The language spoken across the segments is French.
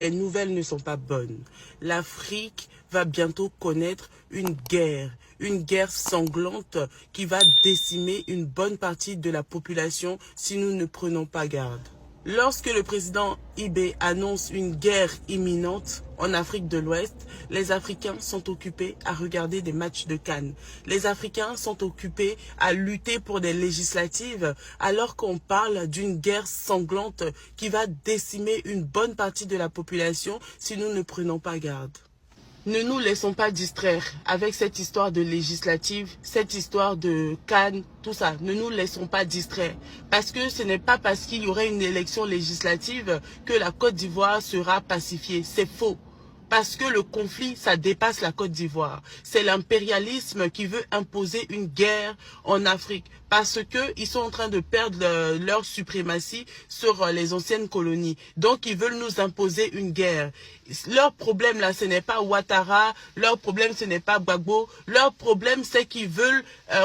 Les nouvelles ne sont pas bonnes. L'Afrique va bientôt connaître une guerre sanglante qui va décimer une bonne partie de la population si nous ne prenons pas garde. Lorsque le président Ibé annonce une guerre imminente en Afrique de l'Ouest, les Africains sont occupés à regarder des matchs de CAN. Les Africains sont occupés à lutter pour des législatives alors qu'on parle d'une guerre sanglante qui va décimer une bonne partie de la population si nous ne prenons pas garde. Ne nous laissons pas distraire avec cette histoire de législative, cette histoire de CAN, tout ça. Ne nous laissons pas distraire. Parce que ce n'est pas parce qu'il y aurait une élection législative que la Côte d'Ivoire sera pacifiée. C'est faux. Parce que le conflit, ça dépasse la Côte d'Ivoire. C'est l'impérialisme qui veut imposer une guerre en Afrique. Parce qu'ils sont en train de perdre leur suprématie sur les anciennes colonies. Donc, ils veulent nous imposer une guerre. Leur problème, là, ce n'est pas Ouattara. Leur problème, ce n'est pas Gbagbo. Leur problème, c'est qu'ils veulent,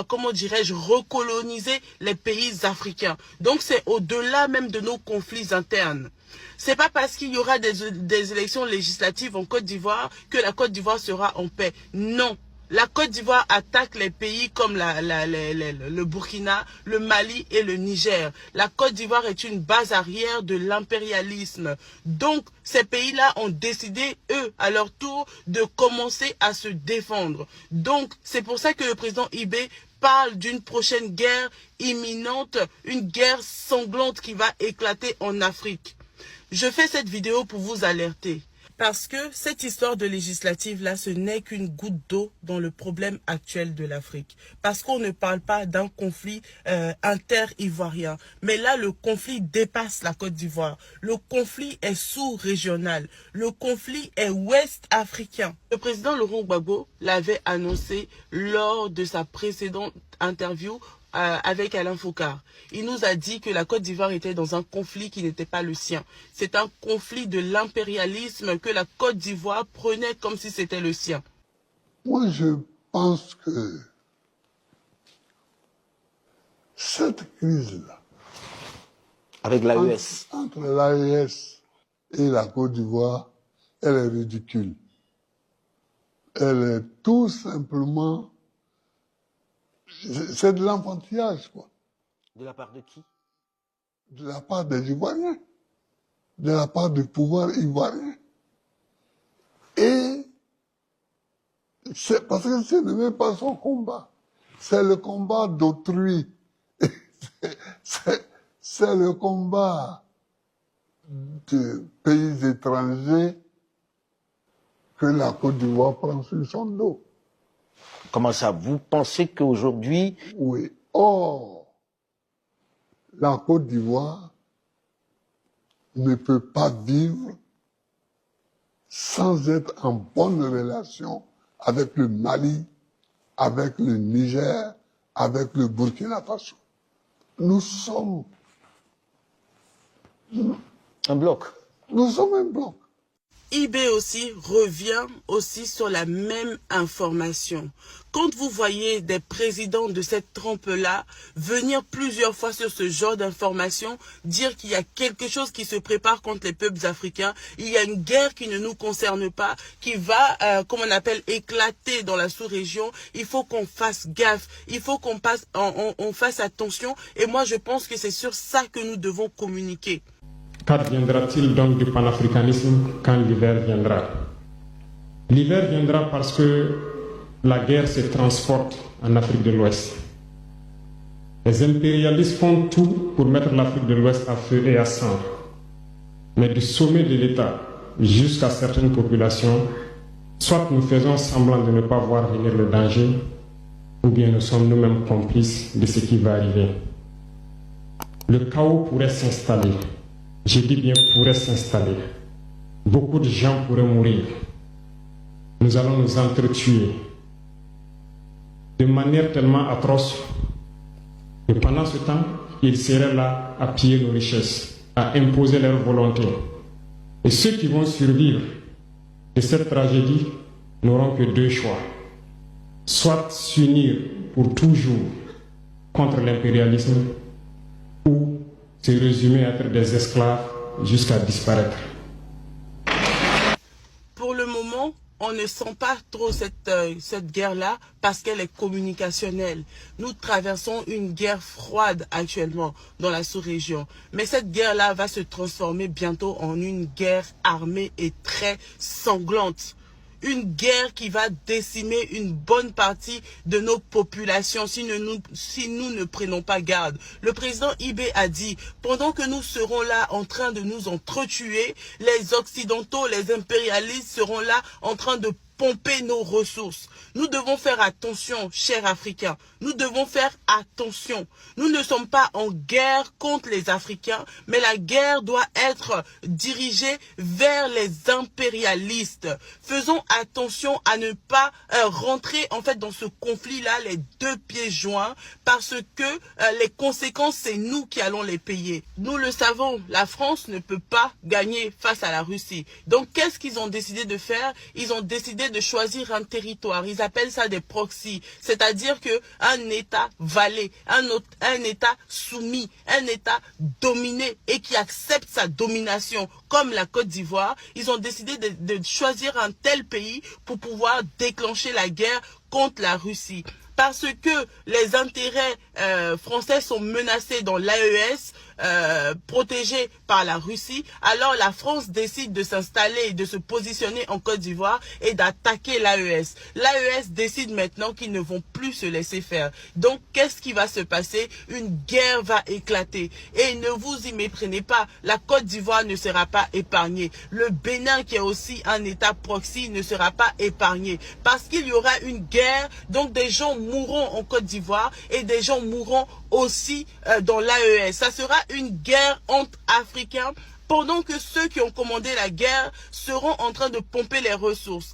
comment dirais-je, recoloniser les pays africains. Donc, c'est au-delà même de nos conflits internes. C'est pas parce qu'il y aura des élections législatives en Côte d'Ivoire que la Côte d'Ivoire sera en paix. Non. La Côte d'Ivoire attaque les pays comme le Burkina, le Mali et le Niger. La Côte d'Ivoire est une base arrière de l'impérialisme. Donc, ces pays-là ont décidé, eux, à leur tour, de commencer à se défendre. Donc, c'est pour ça que le président Ibé parle d'une prochaine guerre imminente, une guerre sanglante qui va éclater en Afrique. Je fais cette vidéo pour vous alerter. Parce que cette histoire de législative-là, ce n'est qu'une goutte d'eau dans le problème actuel de l'Afrique. Parce qu'on ne parle pas d'un conflit inter-ivoirien. Mais là, le conflit dépasse la Côte d'Ivoire. Le conflit est sous-régional. Le conflit est ouest-africain. Le président Laurent Gbagbo l'avait annoncé lors de sa précédente interview avec Alain Foucault. Il nous a dit que la Côte d'Ivoire était dans un conflit qui n'était pas le sien. C'est un conflit de l'impérialisme que la Côte d'Ivoire prenait comme si c'était le sien. Moi, je pense que cette crise-là, avec l'AES, entre l'AES et la Côte d'Ivoire, elle est ridicule. Elle est tout simplement... C'est de l'enfantillage, quoi. de la part de qui? De la part des Ivoiriens, de la part du pouvoir ivoirien. Et c'est parce que ce n'est même pas son combat. C'est le combat d'autrui. C'est le combat de pays étrangers que la Côte d'Ivoire prend sur son dos. Comment ça? Vous pensez qu'aujourd'hui... Oui. Or, la Côte d'Ivoire ne peut pas vivre sans être en bonne relation avec le Mali, avec le Niger, avec le Burkina Faso. Nous sommes un bloc. Nous sommes un bloc. Ibé aussi revient aussi sur la même information. Quand vous voyez des présidents de cette trempe-là venir plusieurs fois sur ce genre d'informations, dire qu'il y a quelque chose qui se prépare contre les peuples africains, il y a une guerre qui ne nous concerne pas, qui va, comme on appelle, éclater dans la sous-région, il faut qu'on fasse gaffe, il faut qu'on on fasse attention. Et moi, je pense que c'est sur ça que nous devons communiquer. Qu'adviendra-t-il donc du panafricanisme quand l'hiver viendra? L'hiver viendra parce que la guerre se transporte en Afrique de l'Ouest. Les impérialistes font tout pour mettre l'Afrique de l'Ouest à feu et à sang. Mais du sommet de l'État jusqu'à certaines populations, soit nous faisons semblant de ne pas voir venir le danger, ou bien nous sommes nous-mêmes complices de ce qui va arriver. Le chaos pourrait s'installer. Je dis bien pourrait s'installer. Beaucoup de gens pourraient mourir. Nous allons nous entretuer de manière tellement atroce que pendant ce temps, ils seraient là à piller nos richesses, à imposer leur volonté. Et ceux qui vont survivre de cette tragédie n'auront que deux choix. Soit s'unir pour toujours contre l'impérialisme, ou se résumer à être des esclaves jusqu'à disparaître. Pour le moment, on ne sent pas trop cette guerre-là parce qu'elle est communicationnelle. Nous traversons une guerre froide actuellement dans la sous-région. Mais cette guerre-là va se transformer bientôt en une guerre armée et très sanglante. Une guerre qui va décimer une bonne partie de nos populations si nous ne prenons pas garde. Le président Ibé a dit, pendant que nous serons là en train de nous entretuer, les Occidentaux, les impérialistes seront là en train de pomper nos ressources. Nous devons faire attention, chers Africains. Nous devons faire attention. Nous ne sommes pas en guerre contre les Africains, mais la guerre doit être dirigée vers les impérialistes. Faisons attention à ne pas rentrer en fait dans ce conflit-là les deux pieds joints, parce que les conséquences, c'est nous qui allons les payer. Nous le savons, la France ne peut pas gagner face à la Russie. Donc, qu'est-ce qu'ils ont décidé de faire? Ils ont décidé de choisir un territoire. Ils appellent ça des proxys, c'est-à-dire que un État valet, un État soumis, un État dominé et qui accepte sa domination, comme la Côte d'Ivoire, ils ont décidé de choisir un tel pays pour pouvoir déclencher la guerre contre la Russie. Parce que les intérêts français sont menacés dans l'AES, protégés par la Russie, alors la France décide de s'installer et de se positionner en Côte d'Ivoire et d'attaquer l'AES. L'AES décide maintenant qu'ils ne vont plus se laisser faire. Donc, qu'est-ce qui va se passer? Une guerre va éclater. Et ne vous y méprenez pas, la Côte d'Ivoire ne sera pas épargnée. Le Bénin, qui est aussi un État proxy, ne sera pas épargné. Parce qu'il y aura une guerre, donc des gens mourront en Côte d'Ivoire et des gens mourront aussi dans l'AES. Ça sera une guerre entre Africains pendant que ceux qui ont commandé la guerre seront en train de pomper les ressources.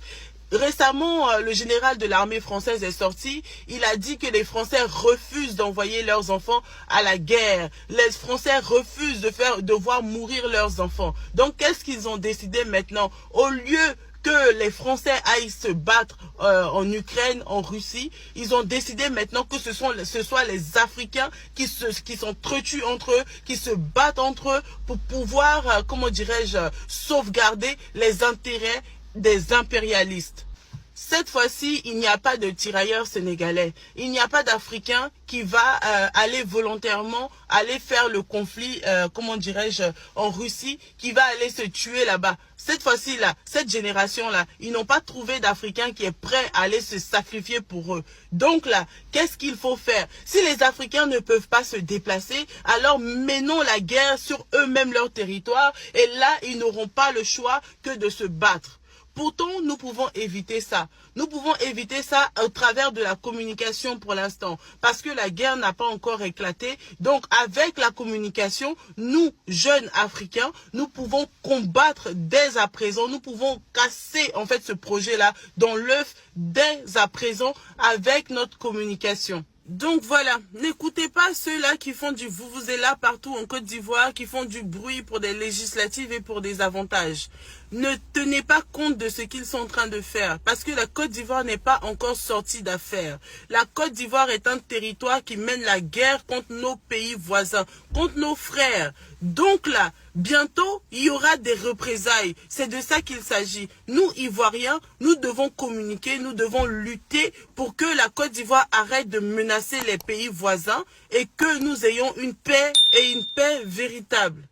Récemment, le général de l'armée française est sorti. Il a dit que les Français refusent d'envoyer leurs enfants à la guerre. Les Français refusent de voir mourir leurs enfants. Donc, qu'est-ce qu'ils ont décidé maintenant? Au lieu que les Français aillent se battre en Ukraine, en Russie, ils ont décidé maintenant que ce soit les Africains qui s'entretuent entre eux, qui se battent entre eux pour pouvoir, comment dirais-je, sauvegarder les intérêts des impérialistes. Cette fois-ci, il n'y a pas de tirailleurs sénégalais. Il n'y a pas d'Africain qui va aller volontairement aller faire le conflit, comment dirais-je, en Russie, qui va aller se tuer là-bas. Cette fois-ci-là, cette génération-là, ils n'ont pas trouvé d'Africain qui est prêt à aller se sacrifier pour eux. Donc là, qu'est-ce qu'il faut faire? Si les Africains ne peuvent pas se déplacer, alors menons la guerre sur eux-mêmes leur territoire et là, ils n'auront pas le choix que de se battre. Pourtant, nous pouvons éviter ça. Nous pouvons éviter ça au travers de la communication pour l'instant. Parce que la guerre n'a pas encore éclaté. Donc, avec la communication, nous, jeunes Africains, nous pouvons combattre dès à présent. Nous pouvons casser, en fait, ce projet-là dans l'œuf dès à présent avec notre communication. Donc voilà, n'écoutez pas ceux-là qui font du vuvuzela partout en Côte d'Ivoire, qui font du bruit pour des législatives et pour des avantages. Ne tenez pas compte de ce qu'ils sont en train de faire, parce que la Côte d'Ivoire n'est pas encore sortie d'affaires. La Côte d'Ivoire est un territoire qui mène la guerre contre nos pays voisins, contre nos frères. Donc là, bientôt, il y aura des représailles. C'est de ça qu'il s'agit. Nous, Ivoiriens, nous devons communiquer, nous devons lutter pour que la Côte d'Ivoire arrête de menacer les pays voisins et que nous ayons une paix et une paix véritable.